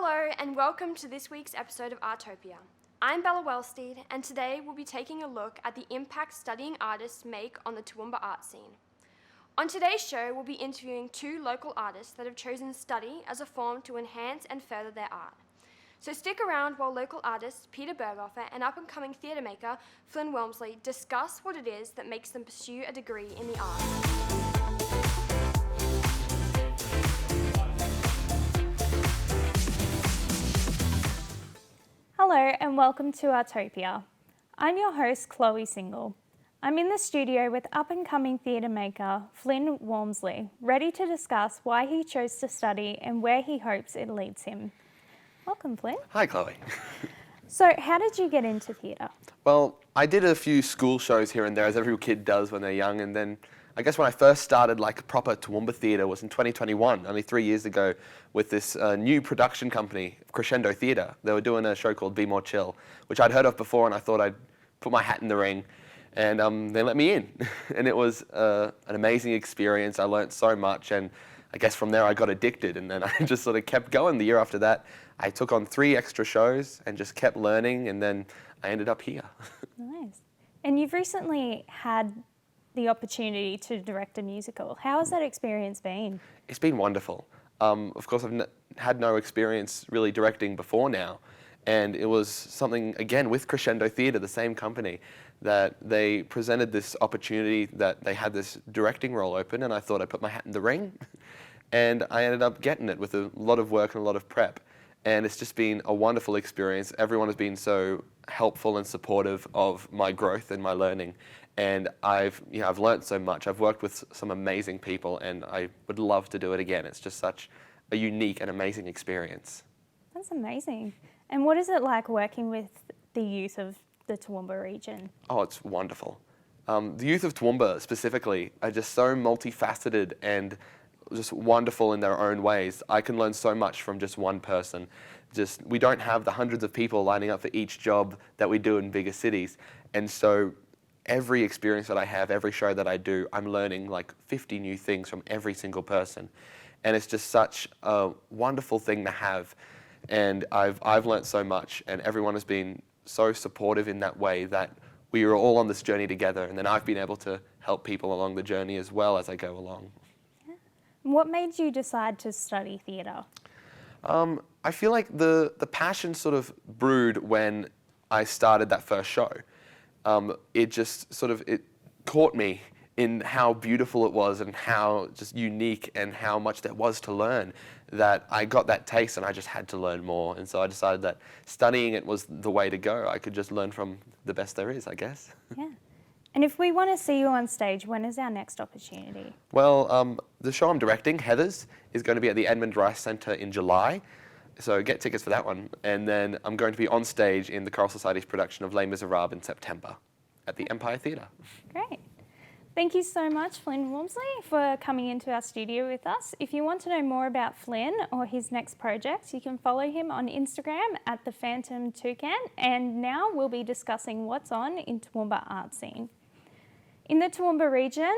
Hello and welcome to this week's episode of Artopia. I'm Bella Wellsteed and today we'll be taking a look at the impact studying artists make on the Toowoomba art scene. On today's show, we'll be interviewing two local artists that have chosen study as a form to enhance and further their art. So stick around while local artists Peta Berghofer and up-and-coming theatre maker Flynn Walmsley discuss what it is that makes them pursue a degree in the arts. Hello and welcome to Artopia. I'm your host, Chloe Single. I'm in the studio with up-and-coming theatre maker Flynn Walmsley, ready to discuss why he chose to study and where he hopes it leads him. Welcome, Flynn. Hi, Chloe. So, how did you get into theatre? Well, I did a few school shows here and there, as every kid does when they're young, and then I guess when I first started like proper Toowoomba theatre was in 2021, only 3 years ago, with this new production company, Crescendo Theatre. They were doing a show called Be More Chill, which I'd heard of before, and I thought I'd put my hat in the ring, and they let me in. And it was an amazing experience. I learnt so much, and I guess from there I got addicted, and then I just sort of kept going. The year after that, I took on 3 extra shows and just kept learning, and then I ended up here. Nice. And you've recently had the opportunity to direct a musical. How has that experience been? It's been wonderful. Of course, I've had no experience really directing before now, and it was something, again, with Crescendo Theatre, the same company, that they presented this opportunity that they had this directing role open, and I thought I'd put my hat in the ring, and I ended up getting it with a lot of work and a lot of prep. And it's just been a wonderful experience. Everyone has been so helpful and supportive of my growth and my learning. And I've learnt so much. I've worked with some amazing people, and I would love to do it again. It's just such a unique and amazing experience. That's amazing. And what is it like working with the youth of the Toowoomba region? Oh, it's wonderful. The youth of Toowoomba specifically are just so multifaceted and just wonderful in their own ways. I can learn so much from just one person. We don't have the hundreds of people lining up for each job that we do in bigger cities. And so every experience that I have, every show that I do, I'm learning like 50 new things from every single person. And it's just such a wonderful thing to have. And I've learnt so much, and everyone has been so supportive in that way that we are all on this journey together. And then I've been able to help people along the journey as well as I go along. What made you decide to study theatre? I feel like the passion sort of brewed when I started that first show. It just it caught me in how beautiful it was and how just unique and how much there was to learn, that I got that taste and I just had to learn more. And so I decided that studying it was the way to go. I could just learn from the best there is, I guess. Yeah. And if we want to see you on stage, when is our next opportunity? Well, the show I'm directing, Heathers, is going to be at the Edmund Rice Centre in July. So get tickets for that one. And then I'm going to be on stage in the Choral Society's production of Les Miserables in September at the Empire Theatre. Great. Thank you so much, Flynn Walmsley, for coming into our studio with us. If you want to know more about Flynn or his next project, you can follow him on Instagram at the Phantom Toucan. And now we'll be discussing what's on in Toowoomba art scene. In the Toowoomba region,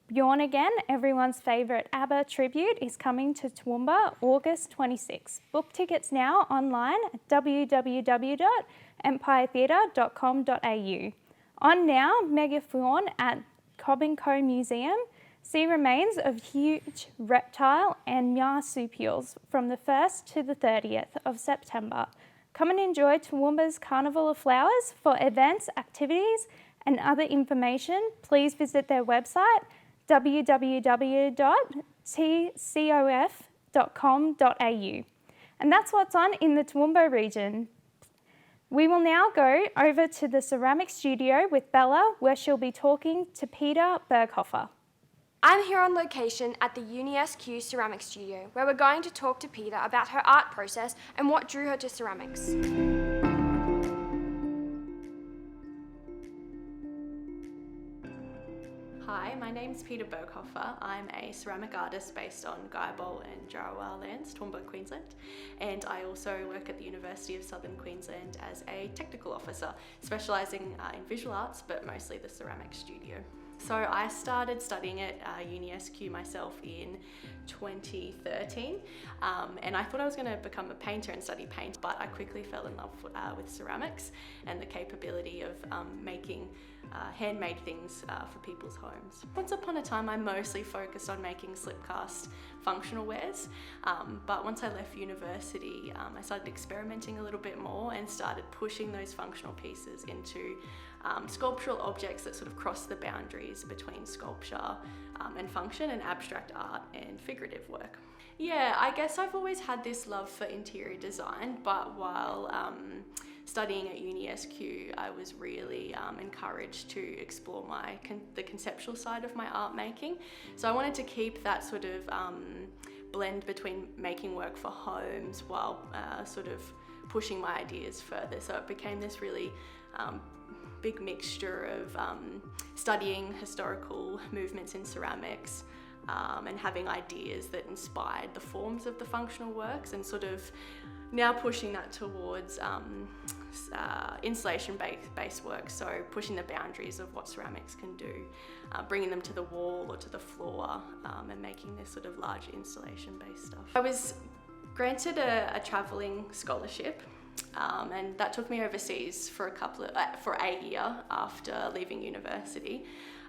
Bjorn Again, everyone's favourite ABBA tribute, is coming to Toowoomba August 26. Book tickets now online at www.empiretheatre.com.au. On now, Megafaun at Cobb & Co Museum. See remains of huge reptile and marsupials from the 1st to the 30th of September. Come and enjoy Toowoomba's Carnival of Flowers. For events, activities and other information, please visit their website www.tcof.com.au. And that's what's on in the Toowoomba region. We will now go over to the ceramic studio with Bella, where she'll be talking to Peta Berghofer. I'm here on location at the UniSQ ceramic studio, where we're going to talk to Peta about her art process and what drew her to ceramics. Hi, my name's Peta Berghofer. I'm a ceramic artist based on Guyabol and Jarrawa lands, Toowoomba, Queensland, and I also work at the University of Southern Queensland as a technical officer, specialising in visual arts, but mostly the ceramic studio. So I started studying at UniSQ myself in 2013, and I thought I was going to become a painter and study paint, but I quickly fell in love with ceramics and the capability of making handmade things for people's homes. Once upon a time, I mostly focused on making slipcast functional wares, but once I left university, I started experimenting a little bit more and started pushing those functional pieces into sculptural objects that sort of cross the boundaries between sculpture and function, and abstract art and figurative work. Yeah, I guess I've always had this love for interior design, but while studying at UniSQ, I was really encouraged to explore the conceptual side of my art making. So I wanted to keep that sort of blend between making work for homes while sort of pushing my ideas further. So it became this really big mixture of studying historical movements in ceramics and having ideas that inspired the forms of the functional works, and sort of now pushing that towards installation-based work, so pushing the boundaries of what ceramics can do, bringing them to the wall or to the floor, and making this sort of large installation-based stuff. I was granted a travelling scholarship, and that took me overseas for a year after leaving university.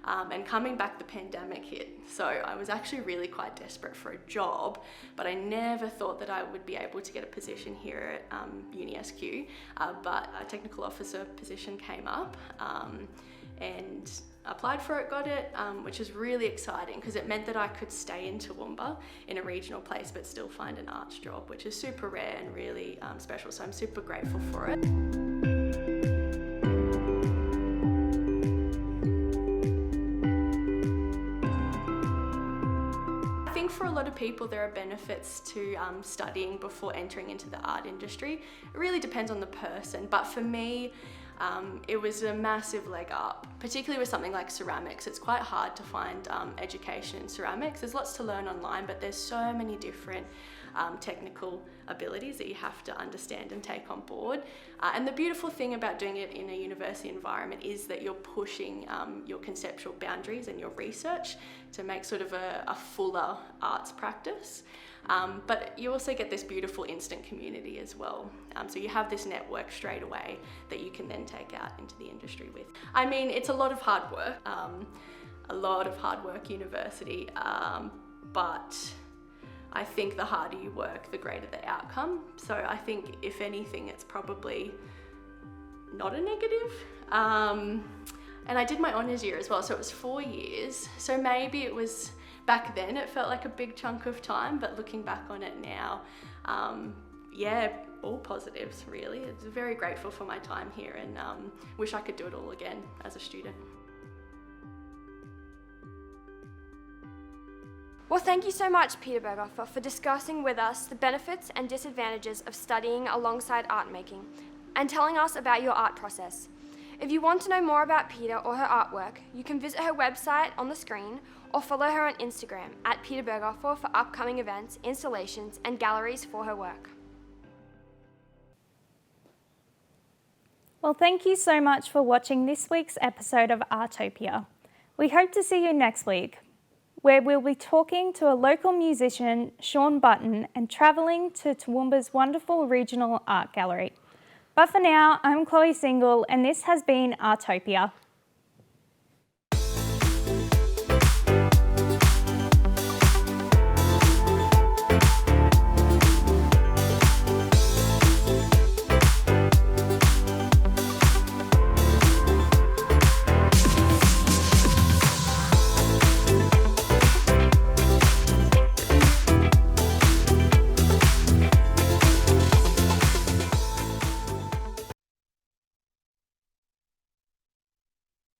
And coming back, the pandemic hit. So I was actually really quite desperate for a job, but I never thought that I would be able to get a position here at UniSQ. But a technical officer position came up, and applied for it, got it, which is really exciting because it meant that I could stay in Toowoomba in a regional place but still find an arts job, which is super rare and really special. So I'm super grateful for it. For a lot of people, there are benefits to studying before entering into the art industry. It really depends on the person, but for me, it was a massive leg up, particularly with something like ceramics. It's quite hard to find education in ceramics. There's lots to learn online, but there's so many different technical abilities that you have to understand and take on board. And the beautiful thing about doing it in a university environment is that you're pushing your conceptual boundaries and your research to make sort of a fuller arts practice. But you also get this beautiful instant community as well. So you have this network straight away that you can then take out into the industry with. I mean, it's a lot of hard work, university, but I think the harder you work, the greater the outcome. So I think if anything, it's probably not a negative. And I did my honours year as well, so it was 4 years. So maybe it was, back then it felt like a big chunk of time, but looking back on it now, yeah, all positives really. It's very grateful for my time here, and wish I could do it all again as a student. Well, thank you so much, Peta Berghofer, for discussing with us the benefits and disadvantages of studying alongside art making and telling us about your art process. If you want to know more about Peta or her artwork, you can visit her website on the screen or follow her on Instagram at Peta Berghofer for upcoming events, installations, and galleries for her work. Well, thank you so much for watching this week's episode of Artopia. We hope to see you next week, where we'll be talking to a local musician, Sean Button, and travelling to Toowoomba's wonderful regional art gallery. But for now, I'm Chloe Single, and this has been Artopia.